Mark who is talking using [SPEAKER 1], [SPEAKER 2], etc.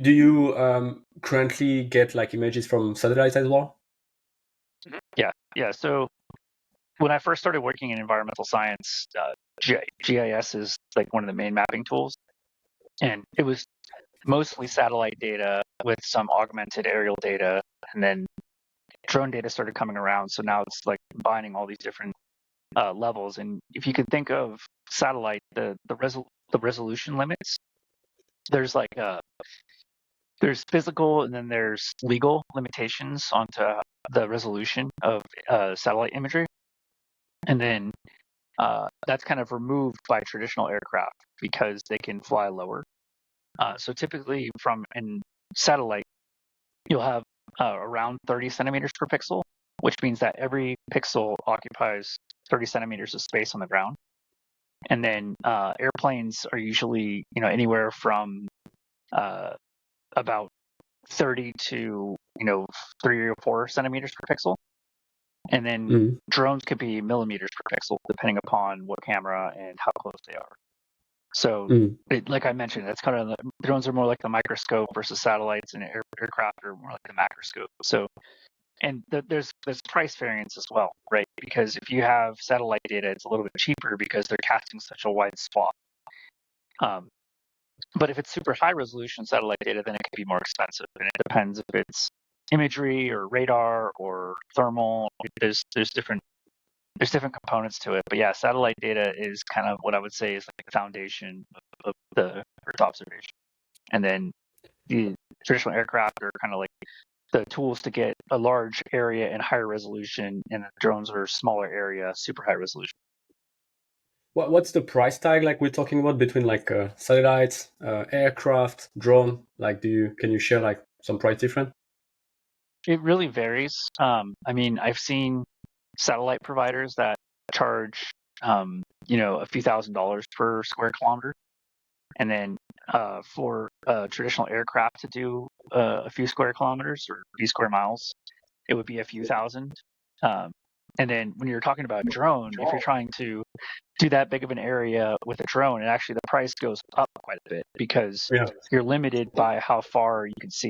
[SPEAKER 1] Do you currently get like images from satellites as well?
[SPEAKER 2] Yeah. So when I first started working in environmental science, GIS is like one of the main mapping tools, and it was mostly satellite data with some augmented aerial data, and then drone data started coming around. So now it's like combining all these different levels. And if you could think of satellite, the resolution limits, there's like there's physical and then there's legal limitations onto the resolution of satellite imagery, and then that's kind of removed by traditional aircraft because they can fly lower. So typically, from in satellite, you'll have around 30 centimeters per pixel, which means that every pixel occupies 30 centimeters of space on the ground. And then airplanes are usually, anywhere from about 30 to 3 or 4 centimeters per pixel. And then drones could be millimeters per pixel, depending upon what camera and how close they are. So, like I mentioned, that's kind of drones are more like the microscope versus satellites, and aircraft are more like the macroscope. So, and there's price variance as well, right? Because if you have satellite data, it's a little bit cheaper because they're casting such a wide swath. But if it's super high resolution satellite data, then it could be more expensive, and it depends if it's imagery or radar or thermal. There's different components to it. But yeah, satellite data is kind of what I would say is like the foundation of the Earth observation. And then the traditional aircraft are kind of like the tools to get a large area in higher resolution, and the drones are smaller area, super high resolution.
[SPEAKER 1] What's the price tag like we're talking about between like satellites, aircraft, drone? Like, can you share like some price difference?
[SPEAKER 2] It really varies. I mean, I've seen satellite providers that charge, a few $1,000s per square kilometer, and then for traditional aircraft to do a few square kilometers or a few square miles, it would be a few thousand. And then when you're talking about drone, if you're trying to do that big of an area with a drone, and actually the price goes up quite a bit because you're limited by how far you can see.